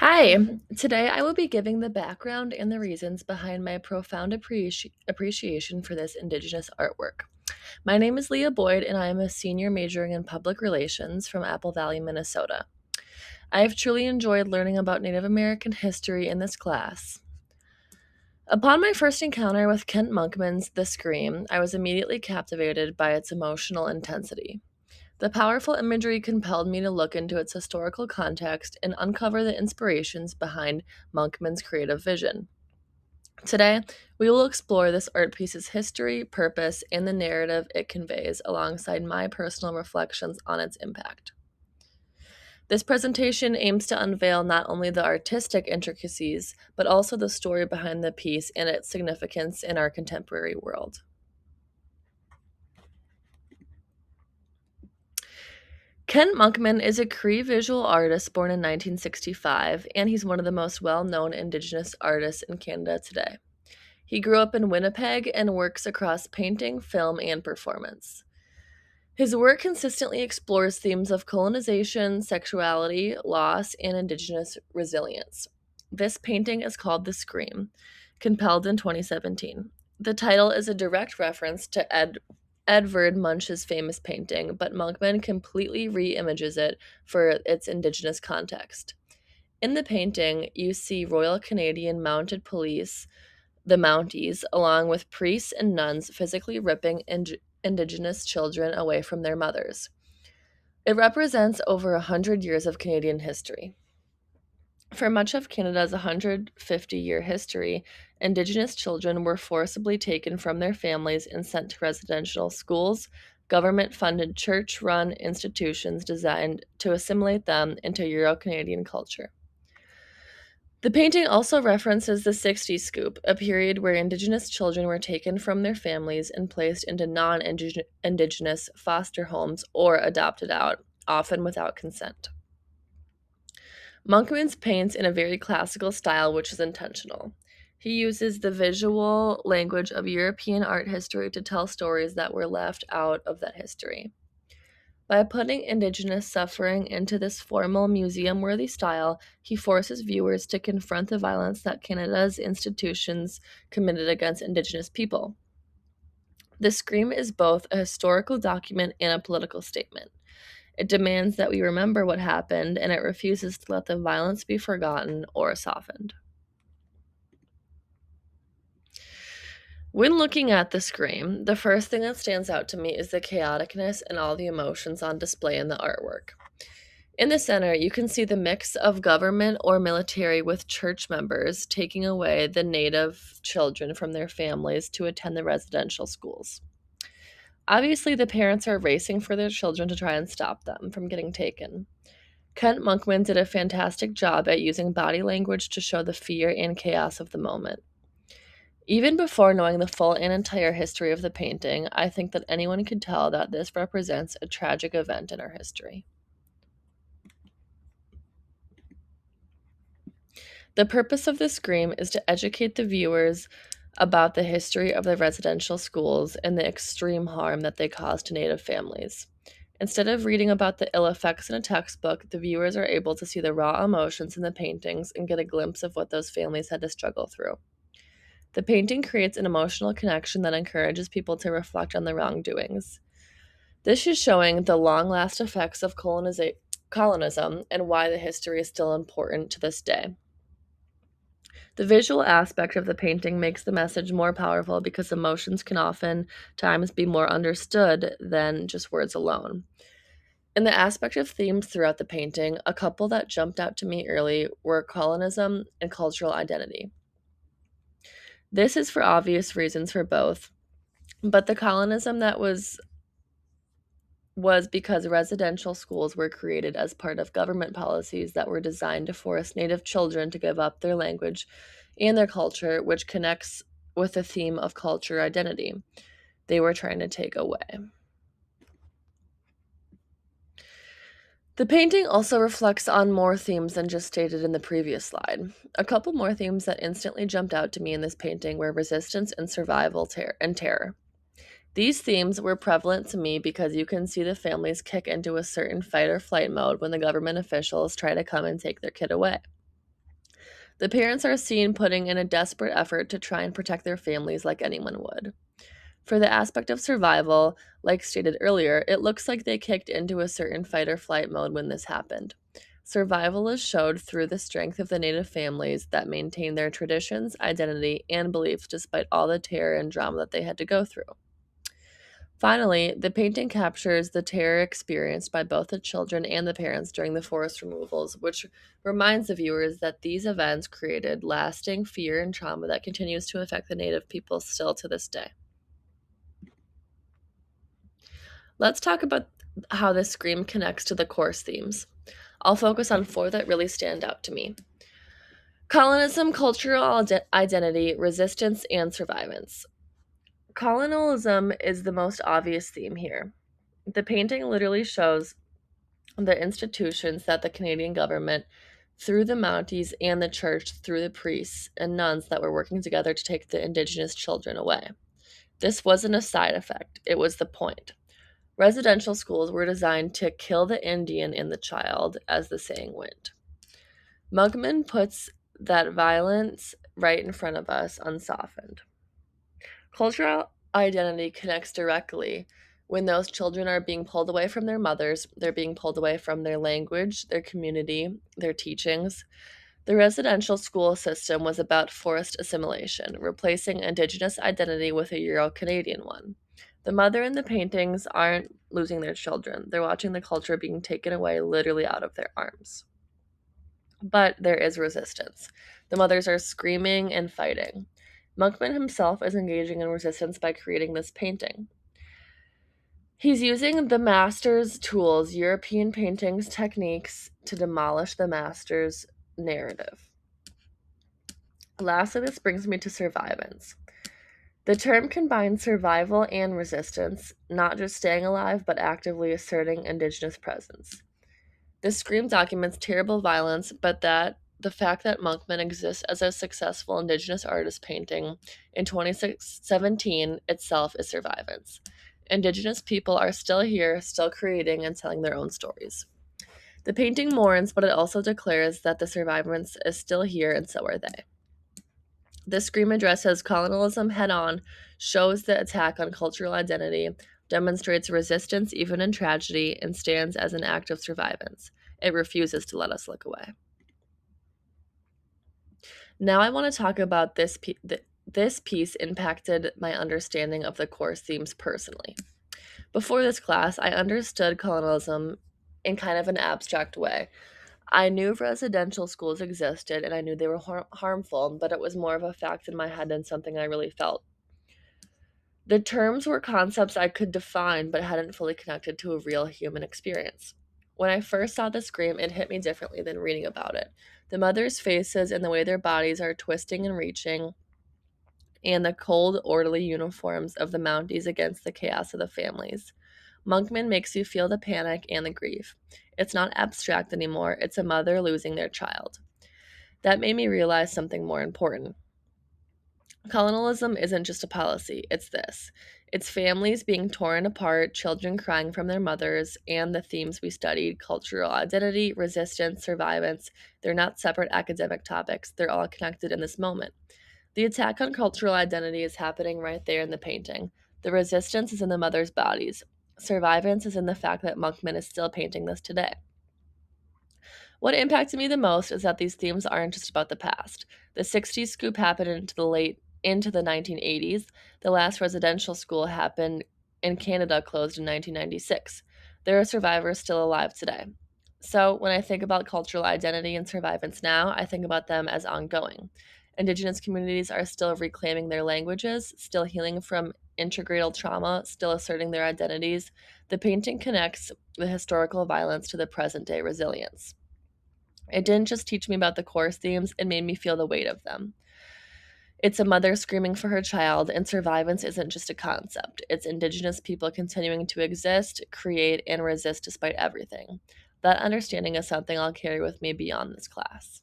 Hi, today I will be giving the background and the reasons behind my profound appreciation for this Indigenous artwork. My name is Leah Boyd, and I am a senior majoring in public relations from Apple Valley, Minnesota. I have truly enjoyed learning about Native American history in this class. Upon my first encounter with Kent Monkman's The Scream, I was immediately captivated by its emotional intensity. The powerful imagery compelled me to look into its historical context and uncover the inspirations behind Monkman's creative vision. Today, we will explore this art piece's history, purpose, and the narrative it conveys alongside my personal reflections on its impact. This presentation aims to unveil not only the artistic intricacies, but also the story behind the piece and its significance in our contemporary world. Kent Monkman is a Cree visual artist born in 1965, and he's one of the most well known Indigenous artists in Canada today. He grew up in Winnipeg and works across painting, film, and performance. His work consistently explores themes of colonization, sexuality, loss, and Indigenous resilience. This painting is called The Scream, compelled in 2017. The title is a direct reference to Edvard Munch's famous painting, but Monkman completely re-images it for its Indigenous context. In the painting, you see Royal Canadian Mounted Police, the Mounties, along with priests and nuns physically ripping Indigenous children away from their mothers. It represents over 100 years of Canadian history. For much of Canada's 150-year history, Indigenous children were forcibly taken from their families and sent to residential schools, government funded church run institutions designed to assimilate them into Euro Canadian culture. The painting also references the 60s scoop, a period where Indigenous children were taken from their families and placed into non Indigenous foster homes or adopted out, often without consent. Monkman paints in a very classical style, which is intentional. He uses the visual language of European art history to tell stories that were left out of that history. By putting Indigenous suffering into this formal, museum worthy style, he forces viewers to confront the violence that Canada's institutions committed against Indigenous people. The Scream is both a historical document and a political statement. It demands that we remember what happened, and it refuses to let the violence be forgotten or softened. When looking at the Scream, the first thing that stands out to me is the chaoticness and all the emotions on display in the artwork. In the center, you can see the mix of government or military with church members taking away the native children from their families to attend the residential schools. Obviously, the parents are racing for their children to try and stop them from getting taken. Kent Monkman did a fantastic job at using body language to show the fear and chaos of the moment. Even before knowing the full and entire history of the painting, I think that anyone could tell that this represents a tragic event in our history. The purpose of the Scream is to educate the viewers about the history of the residential schools and the extreme harm that they cause to Native families. Instead of reading about the ill effects in a textbook, the viewers are able to see the raw emotions in the paintings and get a glimpse of what those families had to struggle through. The painting creates an emotional connection that encourages people to reflect on the wrongdoings. This is showing the long-lasting effects of colonism and why the history is still important to this day. The visual aspect of the painting makes the message more powerful because emotions can often times be more understood than just words alone. In the aspect of themes throughout the painting, a couple that jumped out to me early were colonism and cultural identity. This is for obvious reasons for both, but the colonism that was because residential schools were created as part of government policies that were designed to force Native children to give up their language and their culture, which connects with the theme of culture identity they were trying to take away. The painting also reflects on more themes than just stated in the previous slide. A couple more themes that instantly jumped out to me in this painting were resistance and survival and terror. These themes were prevalent to me because you can see the families kick into a certain fight or flight mode when the government officials try to come and take their kid away. The parents are seen putting in a desperate effort to try and protect their families like anyone would. For the aspect of survival, like stated earlier, it looks like they kicked into a certain fight or flight mode when this happened. Survival is showed through the strength of the native families that maintain their traditions, identity, and beliefs despite all the terror and drama that they had to go through. Finally, the painting captures the terror experienced by both the children and the parents during the forest removals, which reminds the viewers that these events created lasting fear and trauma that continues to affect the native people still to this day. Let's talk about how this scream connects to the course themes. I'll focus on four that really stand out to me: colonism, cultural identity, resistance, and survivance. Colonialism is the most obvious theme here. The painting literally shows the institutions that the Canadian government, through the Mounties, and the church, through the priests and nuns that were working together to take the Indigenous children away. This wasn't a side effect, it was the point. Residential schools were designed to kill the Indian in the child, as the saying went. Monkman puts that violence right in front of us, unsoftened. Cultural identity connects directly when those children are being pulled away from their mothers, they're being pulled away from their language, their community, their teachings. The residential school system was about forced assimilation, replacing Indigenous identity with a Euro Canadian one. The mother in the paintings aren't losing their children, they're watching the culture being taken away literally out of their arms. But there is resistance. The mothers are screaming and fighting. Monkman himself is engaging in resistance by creating this painting. He's using the master's tools, European paintings techniques, to demolish the master's narrative. Lastly, this brings me to survivance. The term combines survival and resistance, not just staying alive, but actively asserting Indigenous presence. This scream documents terrible violence, but that the fact that Monkman exists as a successful Indigenous artist painting in 2017 itself is survivance. Indigenous people are still here, still creating and telling their own stories. The painting mourns, but it also declares that the survivance is still here and so are they. This scream addresses colonialism head on, shows the attack on cultural identity, demonstrates resistance even in tragedy, and stands as an act of survivance. It refuses to let us look away. Now I want to talk about this piece impacted my understanding of the course themes personally. Before this class, I understood colonialism in kind of an abstract way. I knew residential schools existed and I knew they were harmful, but it was more of a fact in my head than something I really felt. The terms were concepts I could define but hadn't fully connected to a real human experience. When I first saw the scream, it hit me differently than reading about it. The mothers' faces and the way their bodies are twisting and reaching, and the cold, orderly uniforms of the Mounties against the chaos of the families. Monkman makes you feel the panic and the grief. It's not abstract anymore, it's a mother losing their child. That made me realize something more important. Colonialism isn't just a policy, it's this. It's families being torn apart, children crying from their mothers, and the themes we studied: cultural identity, resistance, survivance. They're not separate academic topics, they're all connected in this moment. The attack on cultural identity is happening right there in the painting. The resistance is in the mothers' bodies. Survivance is in the fact that Monkman is still painting this today. What impacted me the most is that these themes aren't just about the past. The 60s scoop happened into the 1980s. The last residential school happened in Canada, closed in 1996. There are survivors still alive today. So when I think about cultural identity and survivance now, I think about them as ongoing. Indigenous communities are still reclaiming their languages, still healing from integral trauma, still asserting their identities. The painting connects the historical violence to the present day resilience. It didn't just teach me about the course themes, it made me feel the weight of them. It's a mother screaming for her child, and survivance isn't just a concept. It's Indigenous people continuing to exist, create, and resist despite everything. That understanding is something I'll carry with me beyond this class.